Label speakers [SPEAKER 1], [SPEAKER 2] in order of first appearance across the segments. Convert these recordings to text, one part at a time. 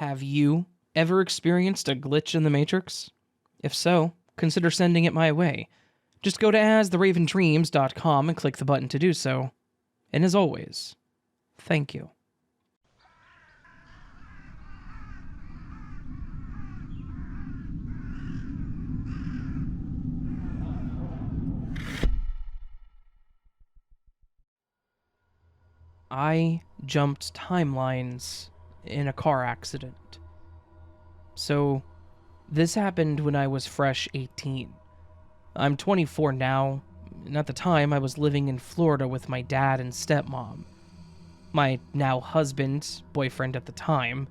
[SPEAKER 1] Have you ever experienced a glitch in the Matrix? If so, consider sending it my way. Just go to astheravendreams.com and click the button to do so. And as always, thank you. I jumped timelines in a car accident. So, this happened when I was fresh 18. I'm 24 now, and at the time I was living in Florida with my dad and stepmom. My now husband, boyfriend at the time,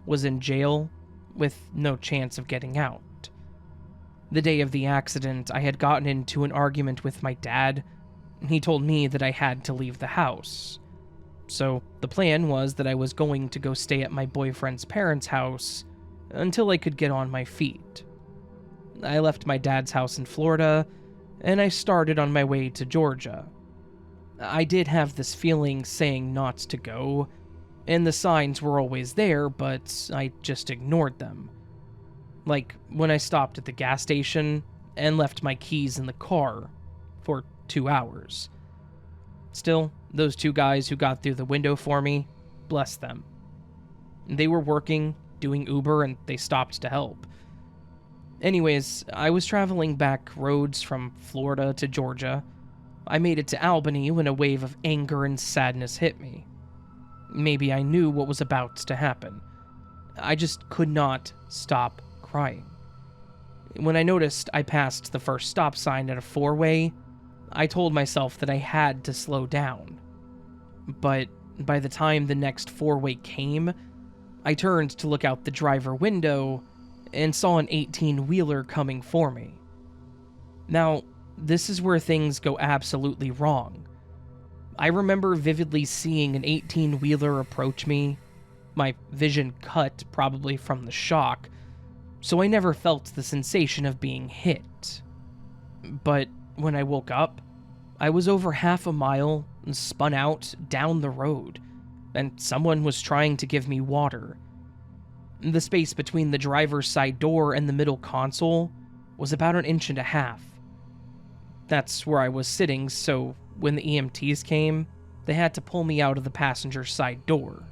[SPEAKER 1] was in jail with no chance of getting out. The day of the accident, I had gotten into an argument with my dad. He told me that I had to leave the house. So the plan was that I was going to go stay at my boyfriend's parents' house until I could get on my feet. I left my dad's house in Florida, and I started on my way to Georgia. I did have this feeling saying not to go, and the signs were always there, but I just ignored them. Like when I stopped at the gas station and left my keys in the car for 2 hours. Still, those two guys who got through the window for me, bless them. They were working, doing Uber, and they stopped to help. Anyways, I was traveling back roads from Florida to Georgia. I made it to Albany when a wave of anger and sadness hit me. Maybe I knew what was about to happen. I just could not stop crying. When I noticed I passed the first stop sign at a four-way, I told myself that I had to slow down. But by the time the next four-way came, I turned to look out the driver window and saw an 18-wheeler coming for me. Now, this is where things go absolutely wrong. I remember vividly seeing an 18-wheeler approach me, my vision cut probably from the shock, so I never felt the sensation of being hit. But when I woke up, I was over half a mile and spun out down the road, and someone was trying to give me water. The space between the driver's side door and the middle console was about 1.5 inches. That's where I was sitting, so when the EMTs came, they had to pull me out of the passenger side door.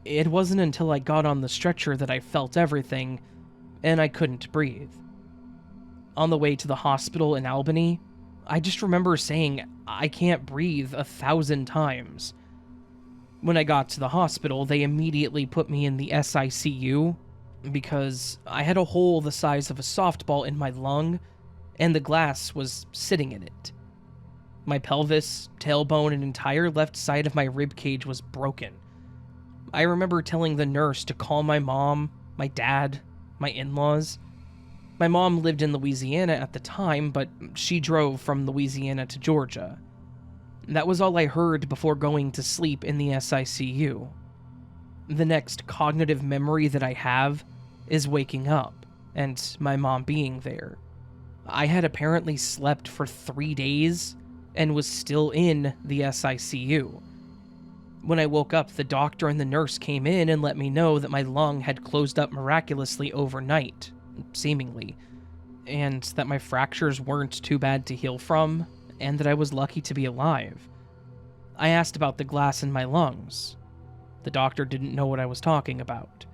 [SPEAKER 1] It wasn't until I got on the stretcher that I felt everything, and I couldn't breathe. On the way to the hospital in Albany, I just remember saying, "I can't breathe," 1,000 times. When I got to the hospital, they immediately put me in the SICU because I had a hole the size of a softball in my lung, and the glass was sitting in it. My pelvis, tailbone, and entire left side of my ribcage was broken. I remember telling the nurse to call my mom, my dad, my in-laws. My mom lived in Louisiana at the time, but she drove from Louisiana to Georgia. That was all I heard before going to sleep in the SICU. The next cognitive memory that I have is waking up, and my mom being there. I had apparently slept for 3 days, and was still in the SICU. When I woke up, the doctor and the nurse came in and let me know that my lung had closed up miraculously overnight, seemingly, and that my fractures weren't too bad to heal from, and that I was lucky to be alive. I asked about the glass in my lungs. The doctor didn't know what I was talking about.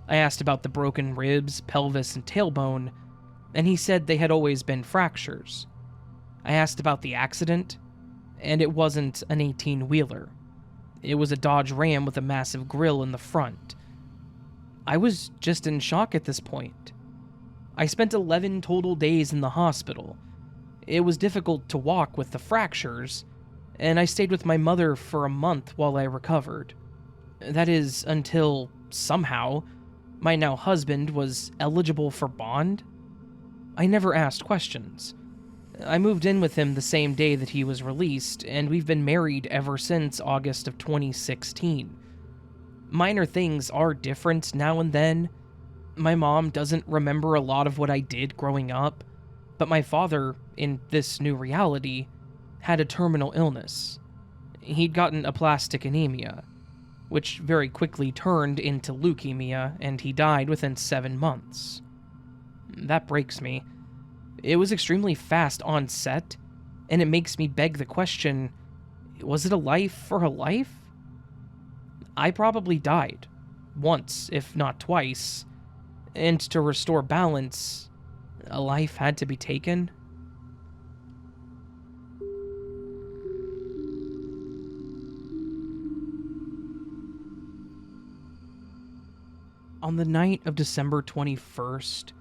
[SPEAKER 1] I asked about the broken ribs, pelvis, and tailbone, and he said they had always been fractures. I asked about the accident, and it wasn't an 18-wheeler. It was a Dodge Ram with a massive grille in the front. I was just in shock at this point. I spent 11 total days in the hospital. It was difficult to walk with the fractures, and I stayed with my mother for a month while I recovered. That is, until, somehow, my now husband was eligible for bond. I never asked questions. I moved in with him the same day that he was released, and we've been married ever since August of 2016. Minor things are different now and then. My mom doesn't remember a lot of what I did growing up, but my father, in this new reality, had a terminal illness. He'd gotten aplastic anemia, which very quickly turned into leukemia, and he died within 7 months. That breaks me. It was extremely fast onset, and it makes me beg the question, was it a life for a life? I probably died. Once, if not twice. And to restore balance, a life had to be taken. On the night of December 21st,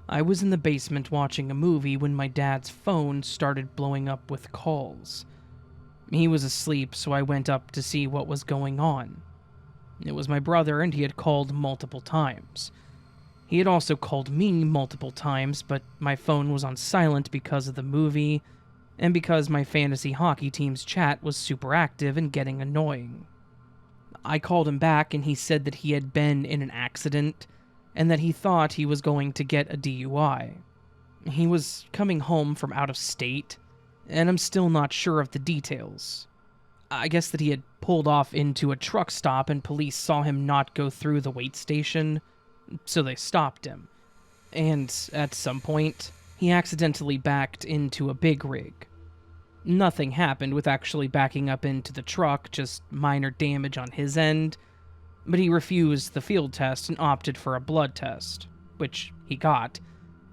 [SPEAKER 1] I was in the basement watching a movie when my dad's phone started blowing up with calls. He was asleep, so I went up to see what was going on. It was my brother, and he had called multiple times. He had also called me multiple times, but my phone was on silent because of the movie, and because my fantasy hockey team's chat was super active and getting annoying. I called him back, and he said that he had been in an accident, and that he thought he was going to get a DUI. He was coming home from out of state, and I'm still not sure of the details. I guess that he had pulled off into a truck stop and police saw him not go through the wait station, so they stopped him. And at some point, he accidentally backed into a big rig. Nothing happened with actually backing up into the truck, just minor damage on his end, but he refused the field test and opted for a blood test, which he got,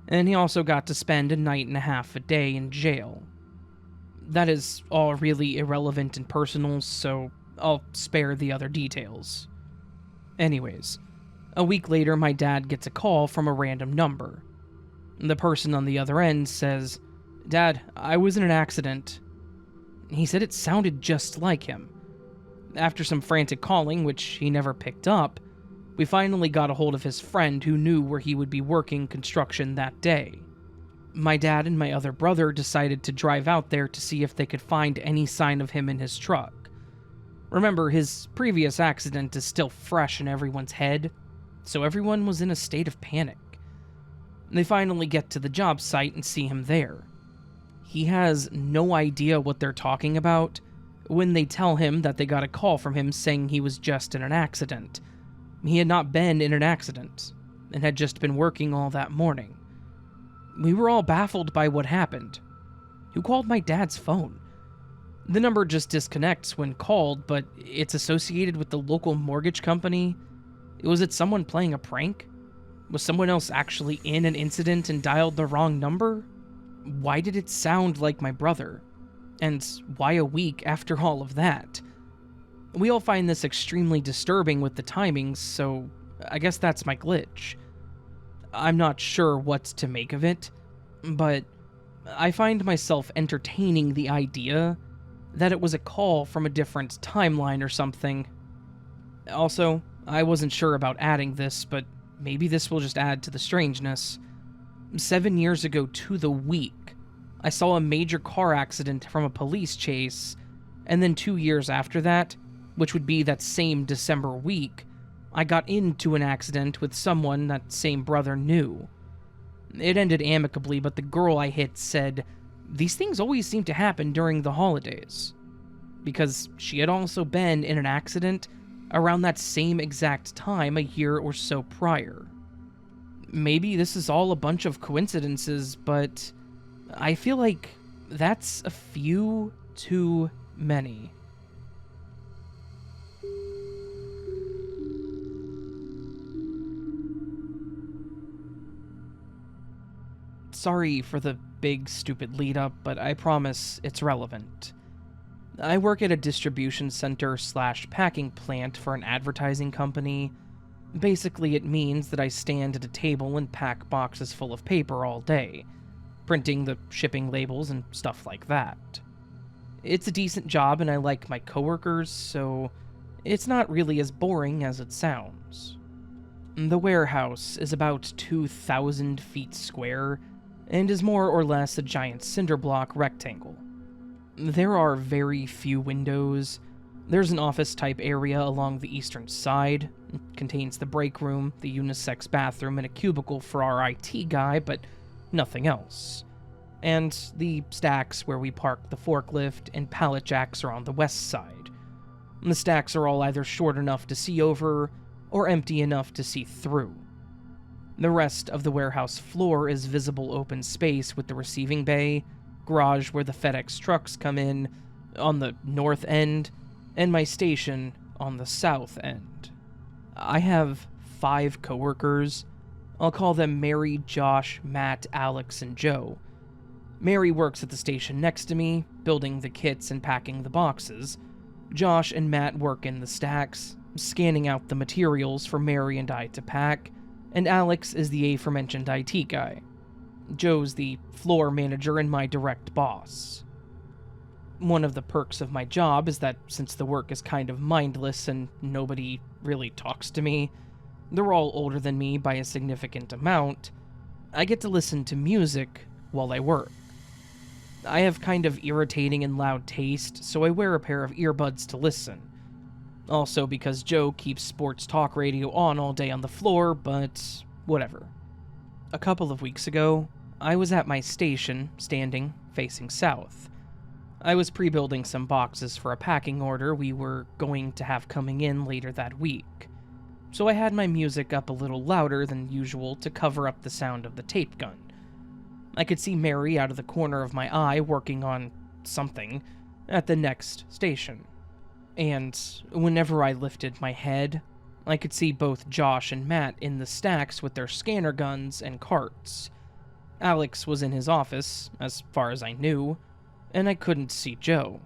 [SPEAKER 1] and he also got to spend a night and a half a day in jail. That is all really irrelevant and personal, so I'll spare the other details. Anyways, a week later, my dad gets a call from a random number. The person on the other end says, "Dad, I was in an accident." He said it sounded just like him. After some frantic calling, which he never picked up, we finally got a hold of his friend who knew where he would be working construction that day. My dad and my other brother decided to drive out there to see if they could find any sign of him in his truck. Remember, his previous accident is still fresh in everyone's head, so everyone was in a state of panic. They finally get to the job site and see him there. He has no idea what they're talking about when they tell him that they got a call from him saying he was just in an accident. He had not been in an accident, and had just been working all that morning. We were all baffled by what happened. Who called my dad's phone? The number just disconnects when called, but it's associated with the local mortgage company. Was it someone playing a prank? Was someone else actually in an incident and dialed the wrong number? Why did it sound like my brother? And why a week after all of that? We all find this extremely disturbing with the timings, so I guess that's my glitch. I'm not sure what to make of it, but I find myself entertaining the idea that it was a call from a different timeline or something. Also, I wasn't sure about adding this, but maybe this will just add to the strangeness. 7 years ago to the week, I saw a major car accident from a police chase, and then 2 years after that, which would be that same December week, I got into an accident with someone that same brother knew. It ended amicably, but the girl I hit said, "These things always seem to happen during the holidays," because she had also been in an accident around that same exact time a year or so prior. Maybe this is all a bunch of coincidences, but I feel like that's a few too many. Sorry for the big, stupid lead-up, but I promise it's relevant. I work at a distribution center / packing plant for an advertising company. Basically, it means that I stand at a table and pack boxes full of paper all day, printing the shipping labels and stuff like that. It's a decent job and I like my coworkers, so it's not really as boring as it sounds. The warehouse is about 2,000 feet square, and is more or less a giant cinder block rectangle. There are very few windows. There's an office-type area along the eastern side. It contains the break room, the unisex bathroom, and a cubicle for our IT guy, but nothing else. And the stacks where we park the forklift and pallet jacks are on the west side. The stacks are all either short enough to see over or empty enough to see through. The rest of the warehouse floor is visible open space with the receiving bay, garage where the FedEx trucks come in on the north end, and my station on the south end. I have 5 coworkers. I'll call them Mary, Josh, Matt, Alex, and Joe. Mary works at the station next to me, building the kits and packing the boxes. Josh and Matt work in the stacks, scanning out the materials for Mary and I to pack, and Alex is the aforementioned IT guy. Joe's the floor manager and my direct boss. One of the perks of my job is that since the work is kind of mindless and nobody really talks to me, they're all older than me by a significant amount, I get to listen to music while I work. I have kind of irritating and loud taste, so I wear a pair of earbuds to listen. Also because Joe keeps sports talk radio on all day on the floor, but whatever. A couple of weeks ago, I was at my station, standing, facing south. I was pre-building some boxes for a packing order we were going to have coming in later that week, so I had my music up a little louder than usual to cover up the sound of the tape gun. I could see Mary out of the corner of my eye working on something at the next station. And whenever I lifted my head, I could see both Josh and Matt in the stacks with their scanner guns and carts. Alex was in his office, as far as I knew, and I couldn't see Joe.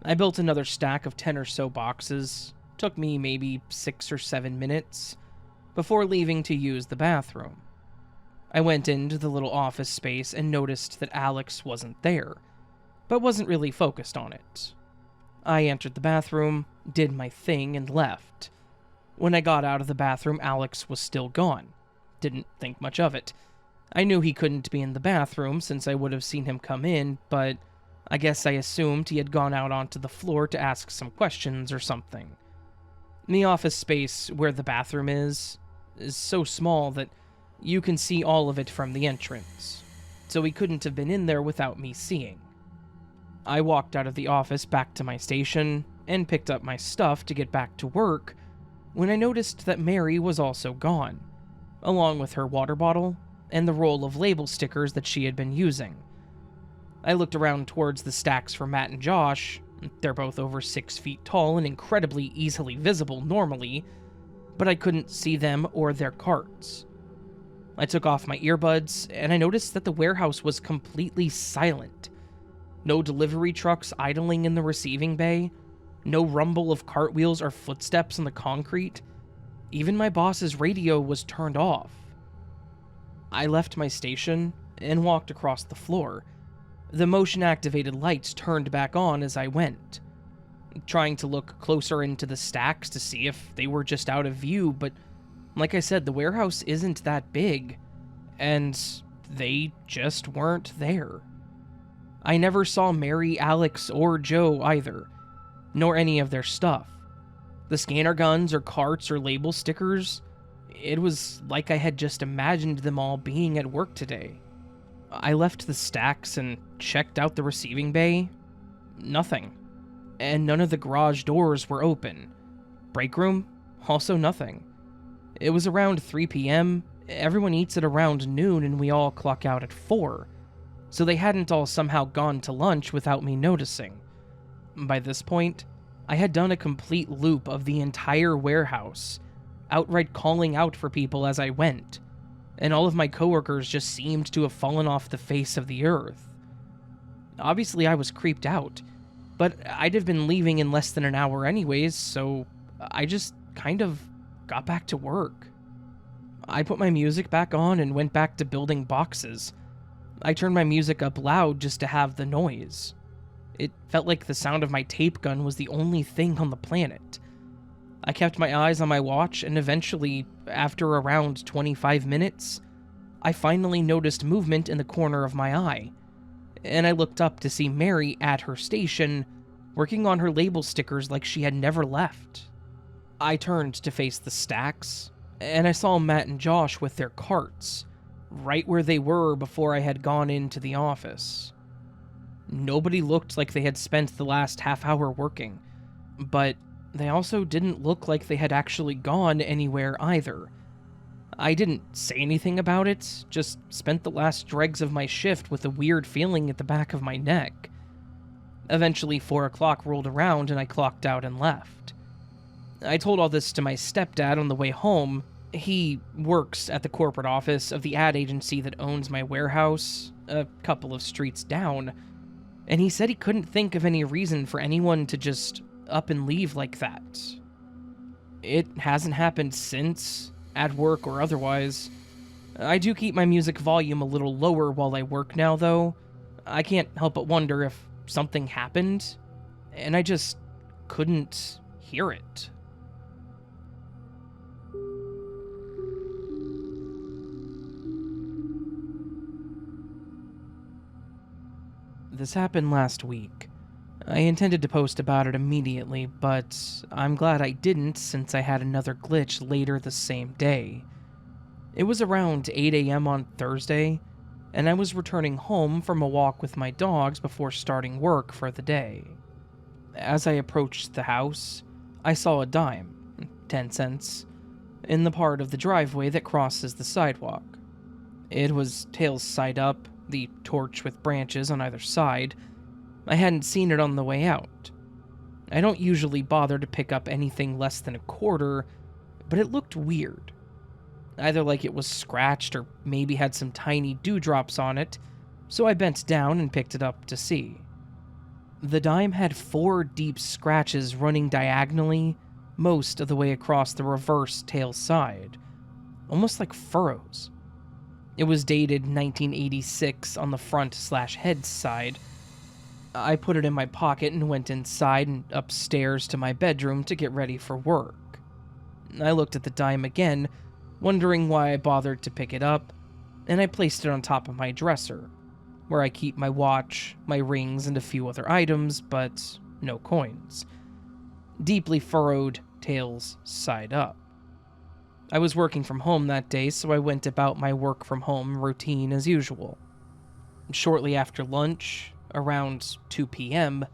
[SPEAKER 1] I built another stack of 10 or so boxes. Took me maybe 6 or 7 minutes before leaving to use the bathroom. I went into the little office space and noticed that Alex wasn't there, but wasn't really focused on it. I entered the bathroom, did my thing, and left. When I got out of the bathroom, Alex was still gone. Didn't think much of it. I knew he couldn't be in the bathroom since I would have seen him come in, but I guess I assumed he had gone out onto the floor to ask some questions or something. The office space where the bathroom is so small that you can see all of it from the entrance, so he couldn't have been in there without me seeing. I walked out of the office back to my station and picked up my stuff to get back to work when I noticed that Mary was also gone, along with her water bottle and the roll of label stickers that she had been using. I looked around towards the stacks for Matt and Josh. They're both over 6 feet tall and incredibly easily visible normally, but I couldn't see them or their carts. I took off my earbuds, and I noticed that the warehouse was completely silent. No delivery trucks idling in the receiving bay, no rumble of cartwheels or footsteps on the concrete. Even my boss's radio was turned off. I left my station and walked across the floor. The motion-activated lights turned back on as I went, trying to look closer into the stacks to see if they were just out of view, but like I said, the warehouse isn't that big, and they just weren't there. I never saw Mary, Alex, or Joe either, nor any of their stuff. The scanner guns or carts or label stickers, it was like I had just imagined them all being at work today. I left the stacks and checked out the receiving bay. Nothing. And none of the garage doors were open. Break room? Also nothing. It was around 3 p.m. Everyone eats at around noon and we all clock out at 4. So they hadn't all somehow gone to lunch without me noticing. By this point, I had done a complete loop of the entire warehouse, outright calling out for people as I went, and all of my coworkers just seemed to have fallen off the face of the earth. Obviously, I was creeped out, but I'd have been leaving in less than an hour anyways, so I just kind of got back to work. I put my music back on and went back to building boxes. I turned my music up loud just to have the noise. It felt like the sound of my tape gun was the only thing on the planet. I kept my eyes on my watch, and eventually, after around 25 minutes, I finally noticed movement in the corner of my eye, and I looked up to see Mary at her station, working on her label stickers like she had never left. I turned to face the stacks, and I saw Matt and Josh with their carts, right where they were before I had gone into the office. Nobody looked like they had spent the last half hour working. but they also didn't look like they had actually gone anywhere either. I didn't say anything about it, just spent the last dregs of my shift with a weird feeling at the back of my neck. Eventually, 4 o'clock rolled around and I clocked out and left. I told all this to my stepdad on the way home. He works at the corporate office of the ad agency that owns my warehouse, a couple of streets down, and he said he couldn't think of any reason for anyone to just up and leave like that. It hasn't happened since, at work or otherwise. I do keep my music volume a little lower while I work now, though. I can't help but wonder if something happened, and I just couldn't hear it. This happened last week. I intended to post about it immediately, but I'm glad I didn't since I had another glitch later the same day. It was around 8 a.m. on Thursday, and I was returning home from a walk with my dogs before starting work for the day. As I approached the house, I saw a dime, 10 cents, in the part of the driveway that crosses the sidewalk. It was tails side up, the torch with branches on either side. I hadn't seen it on the way out. I don't usually bother to pick up anything less than a quarter, but it looked weird. Either like it was scratched or maybe had some tiny dewdrops on it, so I bent down and picked it up to see. The dime had 4 deep scratches running diagonally most of the way across the reverse tail side, almost like furrows. It was dated 1986 on the front/head side. I put it in my pocket and went inside and upstairs to my bedroom to get ready for work. I looked at the dime again, wondering why I bothered to pick it up, and I placed it on top of my dresser, where I keep my watch, my rings, and a few other items, but no coins. Deeply furrowed, tails side up. I was working from home that day, so I went about my work from home routine as usual. Shortly after lunch, around 2 p.m.,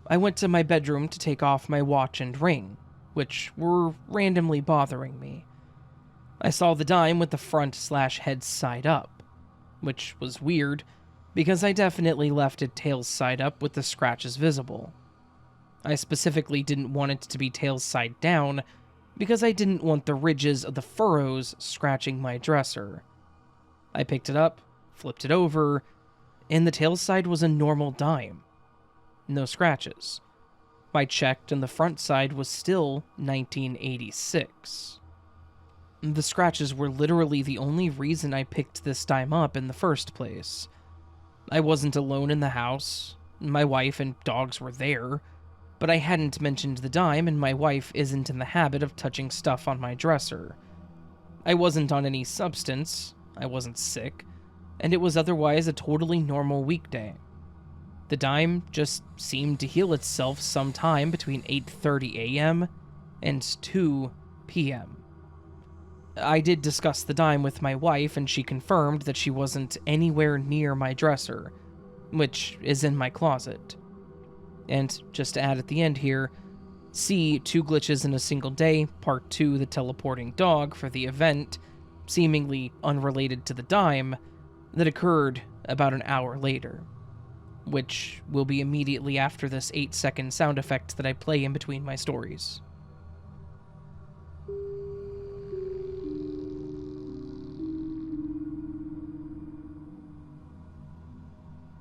[SPEAKER 1] I went to my bedroom to take off my watch and ring, which were randomly bothering me. I saw the dime with the front/head side up, which was weird, because I definitely left it tails side up with the scratches visible. I specifically didn't want it to be tails side down, because I didn't want the ridges of the furrows scratching my dresser. I picked it up, flipped it over, and the tail side was a normal dime. No scratches. I checked and the front side was still 1986. The scratches were literally the only reason I picked this dime up in the first place. I wasn't alone in the house. My wife and dogs were there, but I hadn't mentioned the dime, and my wife isn't in the habit of touching stuff on my dresser. I wasn't on any substance, I wasn't sick, and it was otherwise a totally normal weekday. The dime just seemed to heal itself sometime between 8:30 a.m. and 2 p.m. I did discuss the dime with my wife, and she confirmed that she wasn't anywhere near my dresser, which is in my closet. And just to add at the end here, see 2 glitches in a single day, part 2, the teleporting dog, for the event, seemingly unrelated to the dime, that occurred about an hour later, which will be immediately after this 8-second sound effect that I play in between my stories.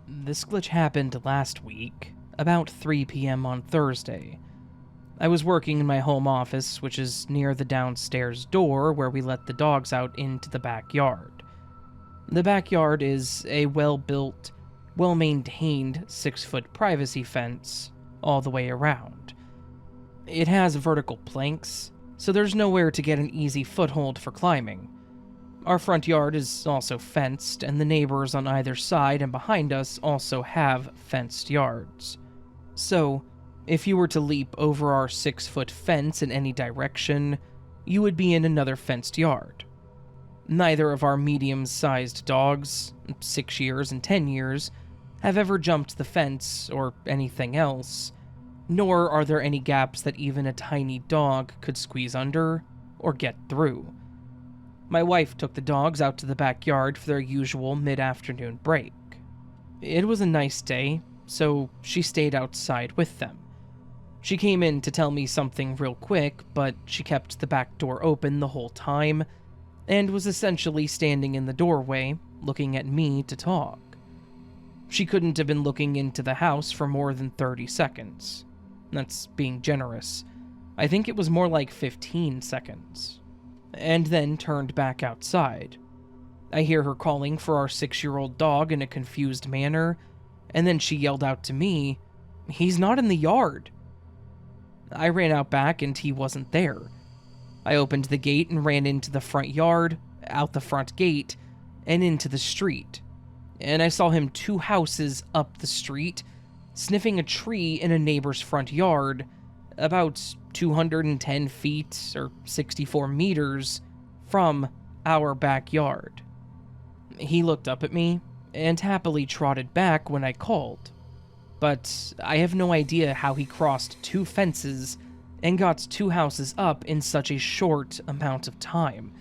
[SPEAKER 1] This glitch happened last week, about 3 p.m. on Thursday. I was working in my home office, which is near the downstairs door where we let the dogs out into the backyard. The backyard is a well-built, well-maintained 6-foot privacy fence all the way around. It has vertical planks, so there's nowhere to get an easy foothold for climbing. Our front yard is also fenced, and the neighbors on either side and behind us also have fenced yards. So, if you were to leap over our 6-foot fence in any direction, you would be in another fenced yard. Neither of our medium-sized dogs, 6 years and 10 years, have ever jumped the fence or anything else, nor are there any gaps that even a tiny dog could squeeze under or get through. My wife took the dogs out to the backyard for their usual mid-afternoon break. It was a nice day, so she stayed outside with them. She came in to tell me something real quick, but she kept the back door open the whole time and was essentially standing in the doorway, looking at me to talk. She couldn't have been looking into the house for more than 30 seconds. That's being generous. I think it was more like 15 seconds. And then turned back outside. I hear her calling for our 6-year-old dog in a confused manner, and then she yelled out to me, "He's not in the yard." I ran out back and he wasn't there. I opened the gate and ran into the front yard, out the front gate, and into the street. And I saw him 2 houses up the street, sniffing a tree in a neighbor's front yard, about 210 feet or 64 meters from our backyard. He looked up at me and happily trotted back when I called, but I have no idea how he crossed 2 fences and got 2 houses up in such a short amount of time.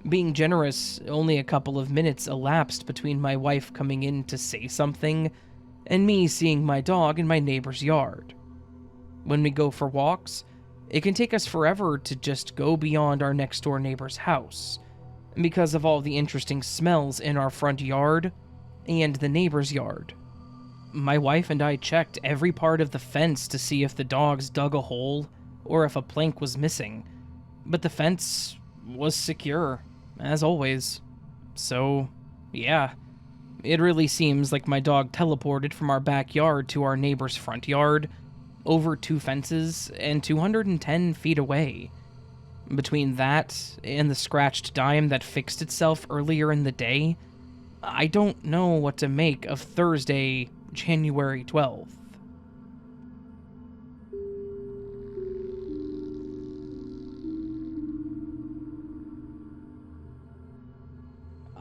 [SPEAKER 1] Being generous, only a couple of minutes elapsed between my wife coming in to say something and me seeing my dog in my neighbor's yard. When we go for walks, it can take us forever to just go beyond our next door neighbor's house, because of all the interesting smells in our front yard and the neighbor's yard. My wife and I checked every part of the fence to see if the dogs dug a hole or if a plank was missing, but the fence was secure, as always. So, yeah, it really seems like my dog teleported from our backyard to our neighbor's front yard, over 2 fences, and 210 feet away. Between that and the scratched dime that fixed itself earlier in the day, I don't know what to make of Thursday, January 12th.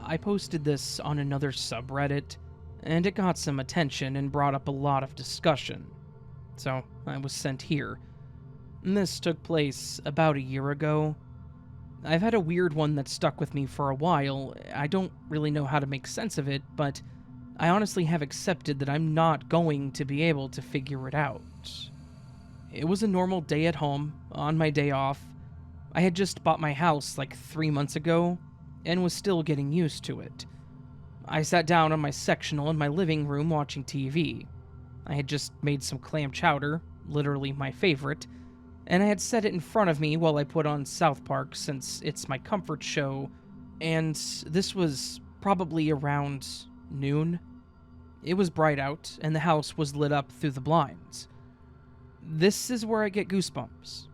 [SPEAKER 1] I posted this on another subreddit, and it got some attention and brought up a lot of discussion, so I was sent here. This took place about a year ago. I've had a weird one that stuck with me for a while. I don't really know how to make sense of it, but I honestly have accepted that I'm not going to be able to figure it out. It was a normal day at home, on my day off. I had just bought my house like 3 months ago, and was still getting used to it. I sat down on my sectional in my living room watching TV. I had just made some clam chowder, literally my favorite, and I had set it in front of me while I put on South Park since it's my comfort show, and this was probably around noon. It was bright out, and the house was lit up through the blinds. This is where I get goosebumps.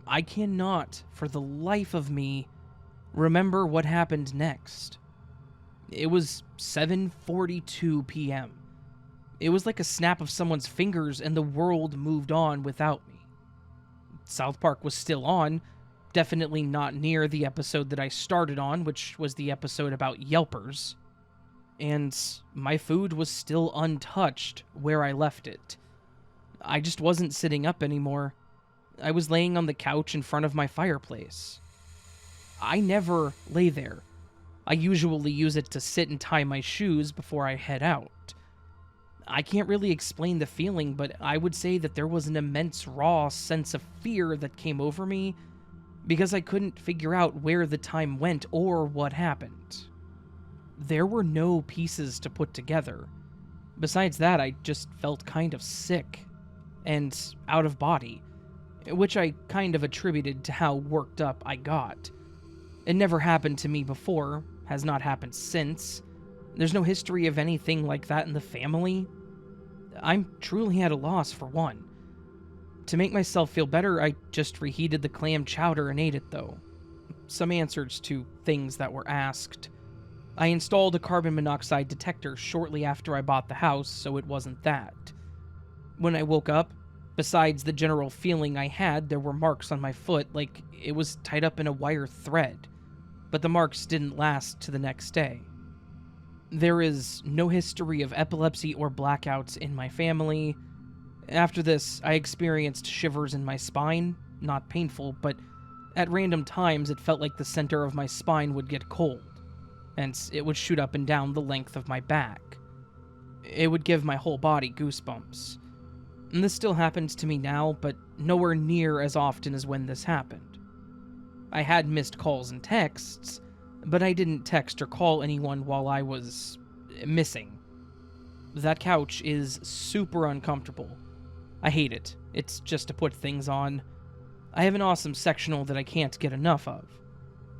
[SPEAKER 1] I cannot, for the life of me, remember what happened next. It was 7:42 p.m. It was like a snap of someone's fingers and the world moved on without me. South Park was still on, definitely not near the episode that I started on, which was the episode about Yelpers. And my food was still untouched where I left it. I just wasn't sitting up anymore. I was laying on the couch in front of my fireplace. I never lay there. I usually use it to sit and tie my shoes before I head out. I can't really explain the feeling, but I would say that there was an immense raw sense of fear that came over me because I couldn't figure out where the time went or what happened. There were no pieces to put together. Besides that, I just felt kind of sick and out of body, which I kind of attributed to how worked up I got. It never happened to me before, has not happened since. There's no history of anything like that in the family. I'm truly at a loss for one. To make myself feel better, I just reheated the clam chowder and ate it though. Some answers to things that were asked. I installed a carbon monoxide detector shortly after I bought the house, so it wasn't that. When I woke up, besides the general feeling I had, there were marks on my foot like it was tied up in a wire thread. But the marks didn't last to the next day. There is no history of epilepsy or blackouts in my family. After this, I experienced shivers in my spine, not painful, but at random times it felt like the center of my spine would get cold, and it would shoot up and down the length of my back. It would give my whole body goosebumps. And this still happens to me now, but nowhere near as often as when this happened. I had missed calls and texts, but I didn't text or call anyone while I was missing. That couch is super uncomfortable. I hate it. It's just to put things on. I have an awesome sectional that I can't get enough of.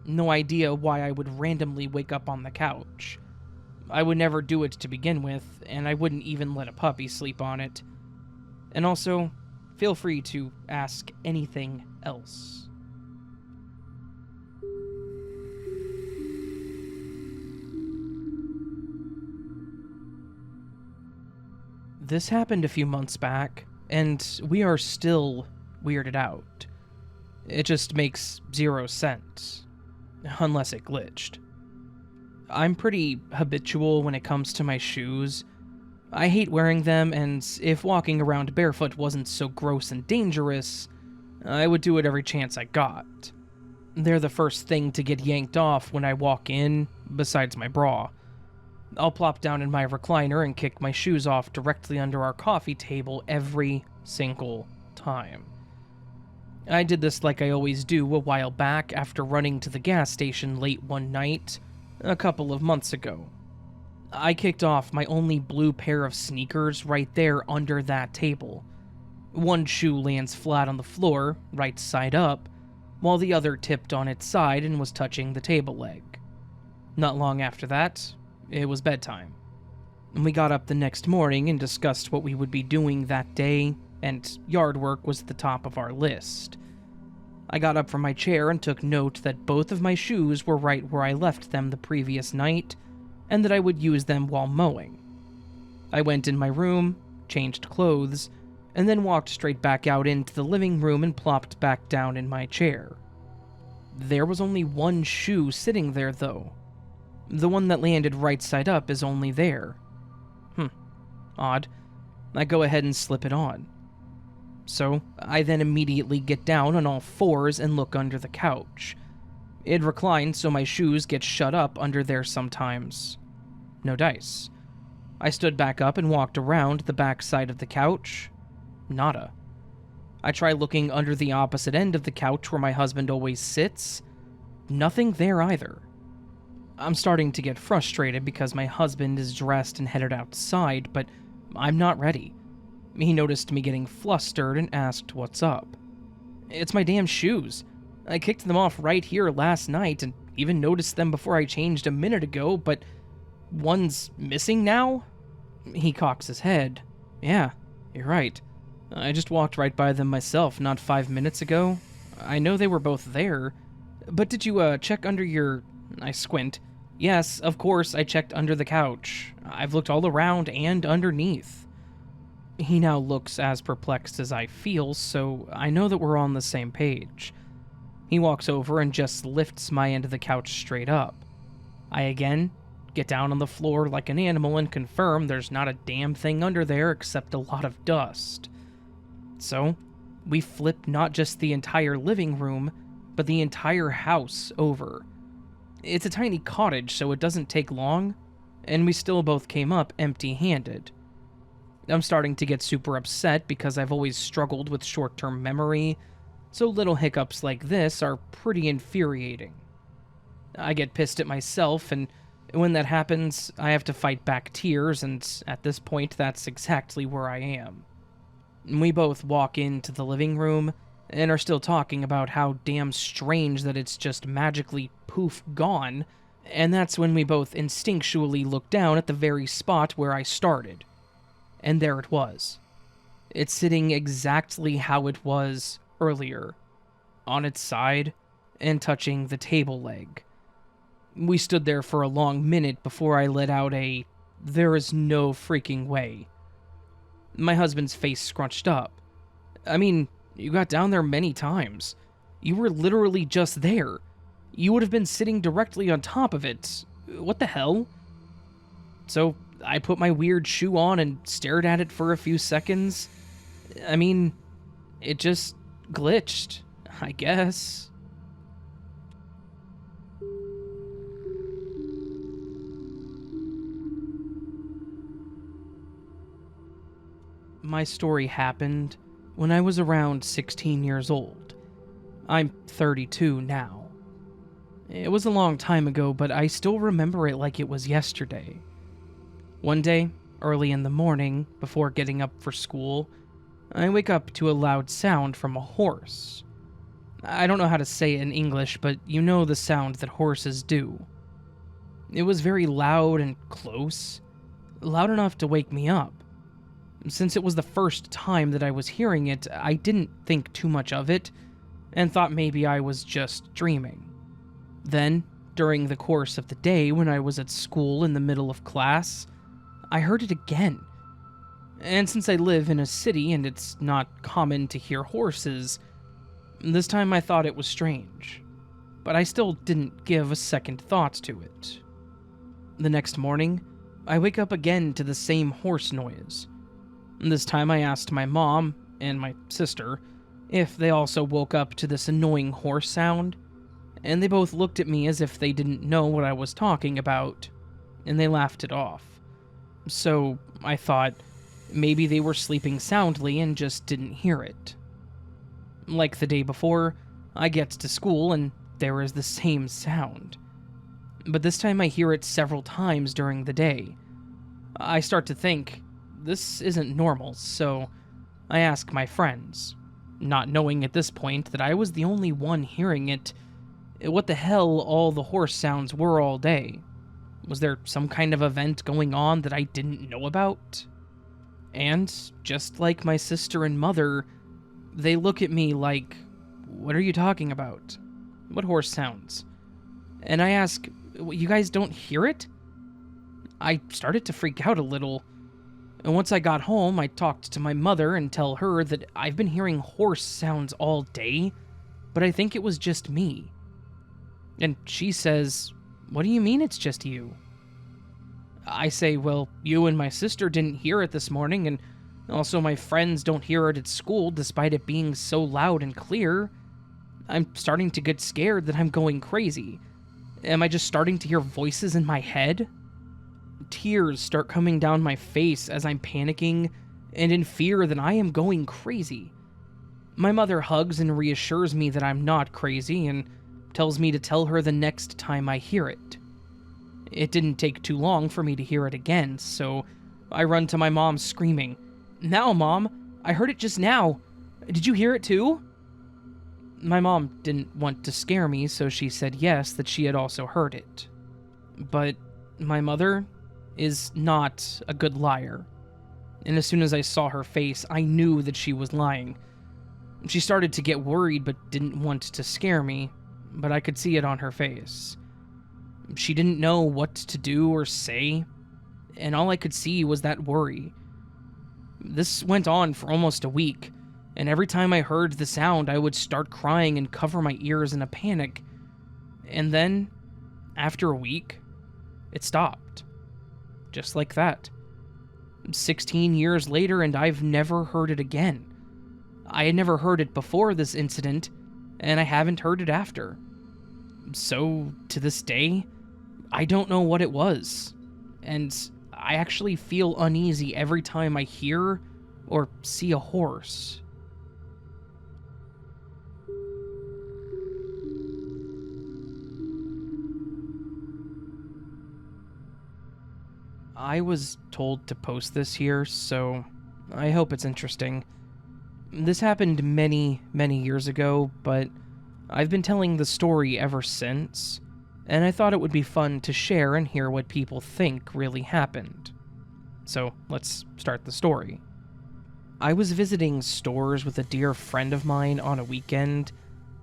[SPEAKER 1] No idea why I would randomly wake up on the couch. I would never do it to begin with, and I wouldn't even let a puppy sleep on it. And also, feel free to ask anything else. This happened a few months back, and we are still weirded out. It just makes 0 sense, unless it glitched. I'm pretty habitual when it comes to my shoes. I hate wearing them, and if walking around barefoot wasn't so gross and dangerous, I would do it every chance I got. They're the first thing to get yanked off when I walk in, besides my bra. I'll plop down in my recliner and kick my shoes off directly under our coffee table every single time. I did this like I always do a while back after running to the gas station late one night, a couple of months ago. I kicked off my only blue pair of sneakers right there under that table. One shoe lands flat on the floor, right side up, while the other tipped on its side and was touching the table leg. Not long after that, it was bedtime. We got up the next morning and discussed what we would be doing that day, and yard work was at the top of our list. I got up from my chair and took note that both of my shoes were right where I left them the previous night, and that I would use them while mowing. I went in my room, changed clothes, and then walked straight back out into the living room and plopped back down in my chair. There was only one shoe sitting there, though. The one that landed right side up is only there. Odd. I go ahead and slip it on. So, I then immediately get down on all fours and look under the couch. It reclines so my shoes get shut up under there sometimes. No dice. I stood back up and walked around the back side of the couch. Nada. I try looking under the opposite end of the couch where my husband always sits. Nothing there either. I'm starting to get frustrated because my husband is dressed and headed outside, but I'm not ready. He noticed me getting flustered and asked what's up. It's my damn shoes. I kicked them off right here last night and even noticed them before I changed a minute ago, but one's missing now? He cocks his head. Yeah, you're right. I just walked right by them myself not 5 minutes ago. I know they were both there, but did you check under your... I squint. Yes, of course, I checked under the couch. I've looked all around and underneath. He now looks as perplexed as I feel, so I know that we're on the same page. He walks over and just lifts my end of the couch straight up. I again get down on the floor like an animal and confirm there's not a damn thing under there except a lot of dust. So, we flip not just the entire living room, but the entire house over. It's a tiny cottage, so it doesn't take long, and we still both came up empty-handed. I'm starting to get super upset because I've always struggled with short-term memory, so little hiccups like this are pretty infuriating. I get pissed at myself, and when that happens, I have to fight back tears, and at this point, that's exactly where I am. We both walk into the living room, and are still talking about how damn strange that it's just magically poof gone, and that's when we both instinctually look down at the very spot where I started. And there it was. It's sitting exactly how it was earlier, on its side, and touching the table leg. We stood there for a long minute before I let out a, "There is no freaking way." My husband's face scrunched up. I mean, you got down there many times. You were literally just there. You would have been sitting directly on top of it. What the hell? So, I put my weird shoe on and stared at it for a few seconds, I mean, it just glitched, I guess. My story happened when I was around 16 years old. I'm 32 now. It was a long time ago, but I still remember it like it was yesterday. One day, early in the morning, before getting up for school, I wake up to a loud sound from a horse. I don't know how to say it in English, but you know the sound that horses do. It was very loud and close, loud enough to wake me up. Since it was the first time that I was hearing it, I didn't think too much of it, and thought maybe I was just dreaming. Then, during the course of the day when I was at school in the middle of class, I heard it again. And since I live in a city and it's not common to hear horses, this time I thought it was strange. But I still didn't give a second thought to it. The next morning, I wake up again to the same horse noise. This time I asked my mom and my sister if they also woke up to this annoying horse sound, and they both looked at me as if they didn't know what I was talking about, and they laughed it off. So I thought maybe they were sleeping soundly and just didn't hear it. Like the day before, I get to school and there is the same sound. But this time I hear it several times during the day. I start to think, this isn't normal, so I ask my friends, not knowing at this point that I was the only one hearing it, what the hell all the horse sounds were all day. Was there some kind of event going on that I didn't know about? And, just like my sister and mother, they look at me like, what are you talking about? What horse sounds? And I ask, you guys don't hear it? I started to freak out a little. And once I got home, I talked to my mother and tell her that I've been hearing horse sounds all day, but I think it was just me. And she says, what do you mean it's just you? I say, well, you and my sister didn't hear it this morning, and also my friends don't hear it at school despite it being so loud and clear. I'm starting to get scared that I'm going crazy. Am I just starting to hear voices in my head? Tears start coming down my face as I'm panicking and in fear that I am going crazy. My mother hugs and reassures me that I'm not crazy and tells me to tell her the next time I hear it. It didn't take too long for me to hear it again, so I run to my mom screaming, "Now, Mom! I heard it just now! Did you hear it too?" My mom didn't want to scare me, so she said yes, that she had also heard it. But my mother is not a good liar. And as soon as I saw her face, I knew that she was lying. She started to get worried but didn't want to scare me, but I could see it on her face. She didn't know what to do or say, and all I could see was that worry. This went on for almost a week, and every time I heard the sound, I would start crying and cover my ears in a panic. And then, after a week, it stopped. Just like that. 16 years later, and I've never heard it again. I had never heard it before this incident, and I haven't heard it after. So, to this day, I don't know what it was, and I actually feel uneasy every time I hear or see a horse. I was told to post this here, so I hope it's interesting. This happened many, many years ago, but I've been telling the story ever since, and I thought it would be fun to share and hear what people think really happened. So let's start the story. I was visiting stores with a dear friend of mine on a weekend.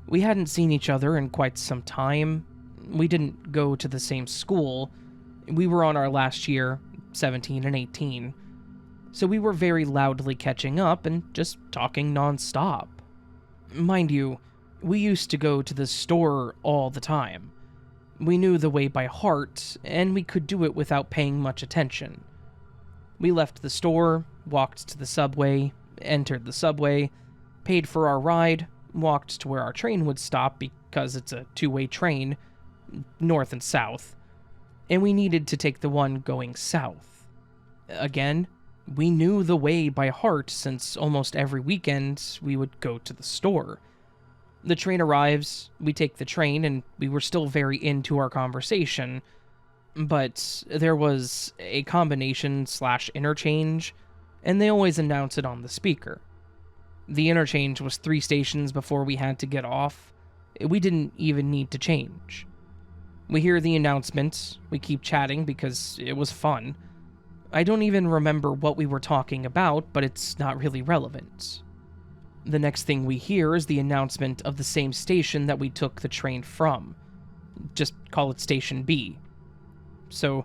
[SPEAKER 1] We hadn't seen each other in quite some time. We didn't go to the same school. We were on our last year, 17 and 18. So we were very loudly catching up and just talking non-stop. Mind you, we used to go to the store all the time. We knew the way by heart, and we could do it without paying much attention. We left the store, walked to the subway, entered the subway, paid for our ride, walked to where our train would stop because it's a two-way train, north and south, and we needed to take the one going south. Again, we knew the way by heart since almost every weekend we would go to the store. The train arrives, we take the train, and we were still very into our conversation, but there was a combination/interchange, and they always announce it on the speaker. The interchange was 3 stations before we had to get off. We didn't even need to change. We hear the announcement, we keep chatting because it was fun. I don't even remember what we were talking about, but it's not really relevant. The next thing we hear is the announcement of the same station that we took the train from. Just call it Station B. So,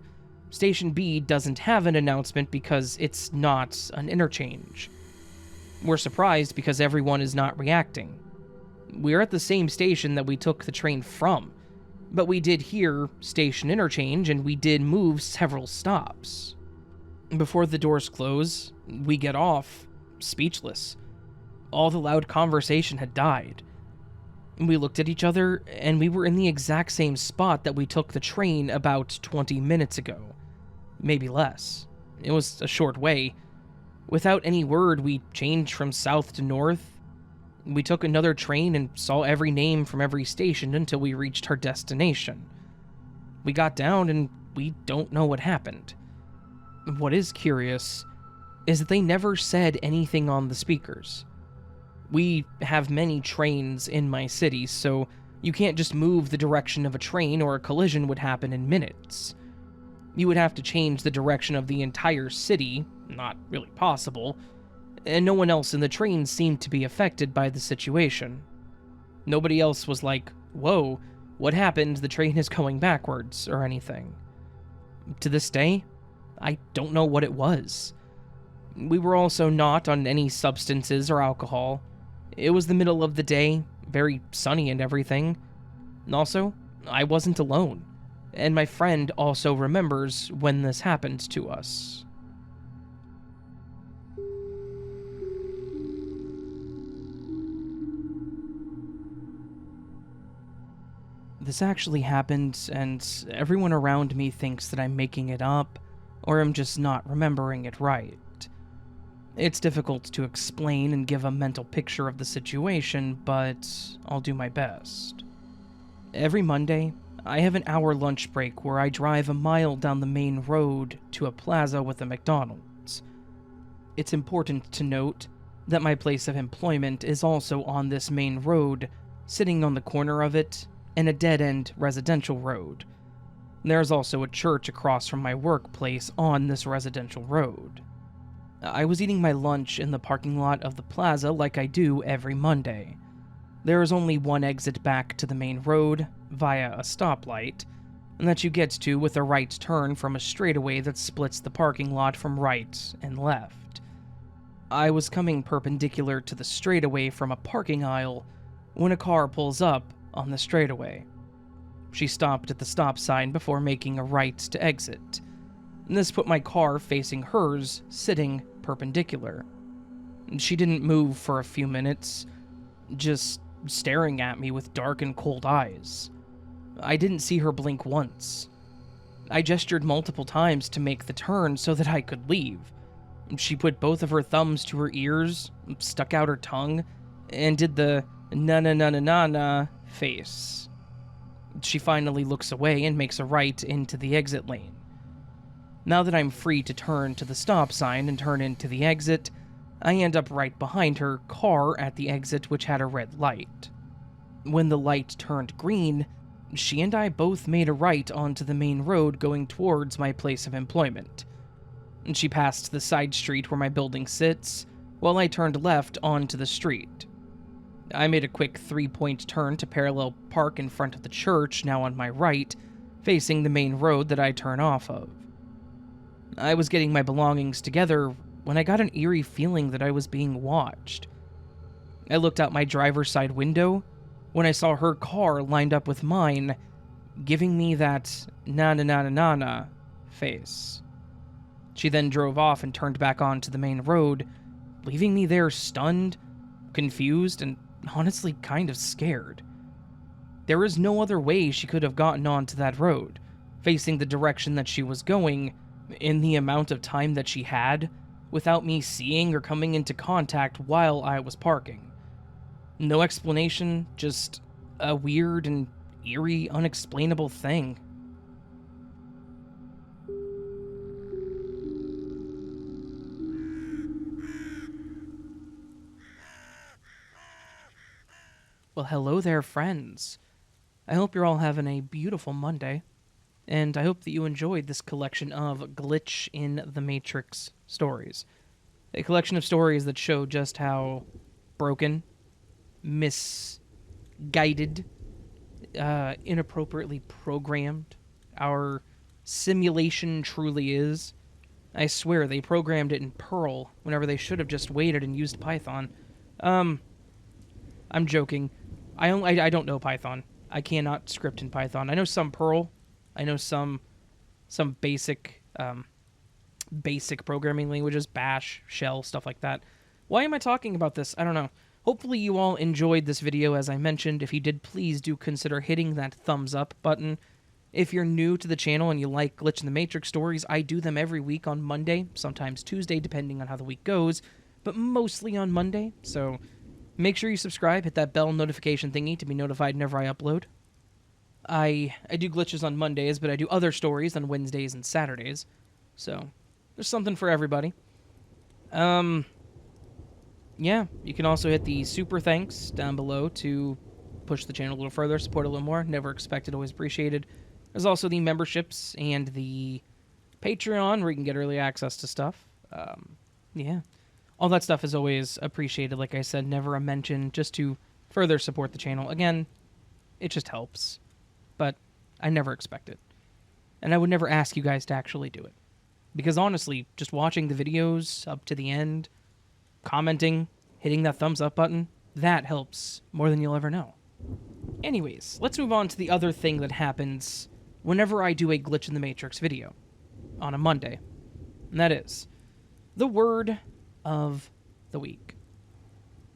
[SPEAKER 1] Station B doesn't have an announcement because it's not an interchange. We're surprised because everyone is not reacting. We're at the same station that we took the train from, but we did hear station interchange and we did move several stops. Before the doors close, we get off, speechless. All the loud conversation had died. We looked at each other, and we were in the exact same spot that we took the train about 20 minutes ago. Maybe less. It was a short way. Without any word, we changed from south to north. We took another train and saw every name from every station until we reached our destination. We got down, and we don't know what happened. What is curious is that they never said anything on the speakers. We have many trains in my city, so you can't just move the direction of a train or a collision would happen in minutes. You would have to change the direction of the entire city, not really possible, and no one else in the train seemed to be affected by the situation. Nobody else was like, "Whoa, what happened? The train is going backwards," or anything. To this day, I don't know what it was. We were also not on any substances or alcohol. It was the middle of the day, very sunny and everything. Also, I wasn't alone, and my friend also remembers when this happened to us. This actually happened, and everyone around me thinks that I'm making it up, or I'm just not remembering it right. It's difficult to explain and give a mental picture of the situation, but I'll do my best. Every Monday, I have an hour lunch break where I drive a mile down the main road to a plaza with a McDonald's. It's important to note that my place of employment is also on this main road, sitting on the corner of it, and a dead-end residential road. There's also a church across from my workplace on this residential road. I was eating my lunch in the parking lot of the plaza like I do every Monday. There is only one exit back to the main road, via a stoplight, and that you get to with a right turn from a straightaway that splits the parking lot from right and left. I was coming perpendicular to the straightaway from a parking aisle when a car pulls up on the straightaway. She stopped at the stop sign before making a right to exit. This put my car facing hers, sitting perpendicular. She didn't move for a few minutes, just staring at me with dark and cold eyes. I didn't see her blink once. I gestured multiple times to make the turn so that I could leave. She put both of her thumbs to her ears, stuck out her tongue, and did the na-na-na-na-na-na face. She finally looks away and makes a right into the exit lane. Now that I'm free to turn to the stop sign and turn into the exit, I end up right behind her car at the exit, which had a red light. When the light turned green, she and I both made a right onto the main road going towards my place of employment. She passed the side street where my building sits, while I turned left onto the street. I made a quick 3-point turn to parallel park in front of the church, now on my right, facing the main road that I turn off of. I was getting my belongings together when I got an eerie feeling that I was being watched. I looked out my driver's side window when I saw her car lined up with mine, giving me that na-na-na-na-na face. She then drove off and turned back onto the main road, leaving me there stunned, confused, and honestly kind of scared. There is no other way she could have gotten onto that road, facing the direction that she was going, in the amount of time that she had, without me seeing or coming into contact while I was parking. No explanation, just a weird and eerie, unexplainable thing. Well, hello there, friends. I hope you're all having a beautiful Monday, and I hope that you enjoyed this collection of Glitch in the Matrix stories. A collection of stories that show just how broken, misguided, inappropriately programmed our simulation truly is. I swear they programmed it in Perl whenever they should have just waited and used Python. I'm joking. I don't know Python. I cannot script in Python. I know some Perl. I know some basic programming languages, Bash, Shell, stuff like that. Why am I talking about this? I don't know. Hopefully you all enjoyed this video, as I mentioned. If you did, please do consider hitting that thumbs up button. If you're new to the channel and you like Glitch in the Matrix stories, I do them every week on Monday, sometimes Tuesday, depending on how the week goes, but mostly on Monday, so make sure you subscribe, hit that bell notification thingy to be notified whenever I upload. I do glitches on Mondays, but I do other stories on Wednesdays and Saturdays, so there's something for everybody. Yeah, you can also hit the super thanks down below to push the channel a little further, support a little more. Never expected, always appreciated. There's also the memberships and the Patreon where you can get early access to stuff. Yeah, all that stuff is always appreciated. Like I said, never a mention, just to further support the channel. Again, it just helps, but I never expect it. And I would never ask you guys to actually do it. Because honestly, just watching the videos up to the end, commenting, hitting that thumbs up button, that helps more than you'll ever know. Anyways, let's move on to the other thing that happens whenever I do a Glitch in the Matrix video on a Monday. And that is the word of the week.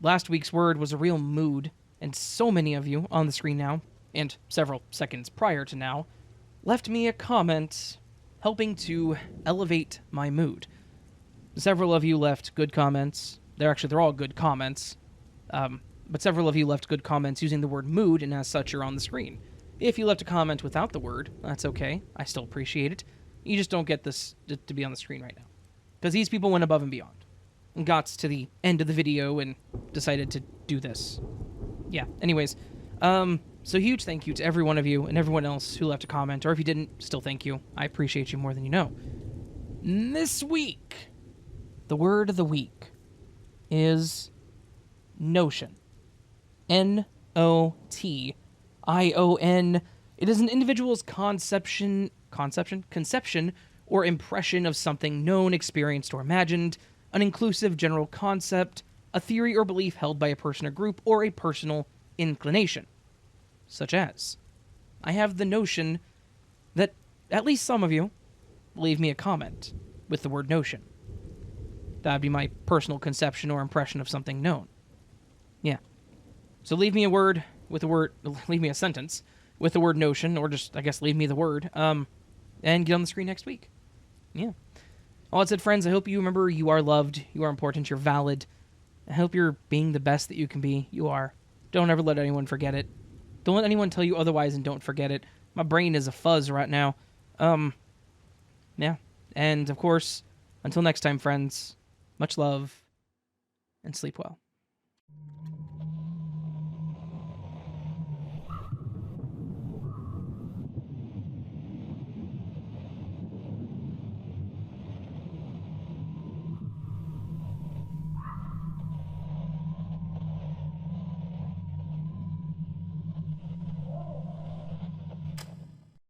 [SPEAKER 1] Last week's word was a real mood, and so many of you on the screen now, and several seconds prior to now, left me a comment helping to elevate my mood. Several of you left good comments. They're all good comments. But several of you left good comments using the word mood, and as such, you're on the screen. If you left a comment without the word, that's okay. I still appreciate it. You just don't get this to be on the screen right now. Because these people went above and beyond. And got to the end of the video and decided to do this. Yeah, anyways. So huge thank you to every one of you and everyone else who left a comment. Or if you didn't, still thank you. I appreciate you more than you know. This week, the word of the week is notion. N-O-T-I-O-N. It is an individual's conception, or impression of something known, experienced, or imagined, an inclusive general concept, a theory or belief held by a person or group, or a personal inclination. Such as, I have the notion that at least some of you leave me a comment with the word notion. That would be my personal conception or impression of something known. Yeah. So leave me leave me a sentence with the word notion, or just, I guess, leave me the word, and get on the screen next week. Yeah. All that said, friends, I hope you remember you are loved, you are important, you're valid. I hope you're being the best that you can be. You are. Don't ever let anyone forget it. Don't let anyone tell you otherwise, and don't forget it. My brain is a fuzz right now. Yeah. And, of course, until next time, friends, much love, and sleep well.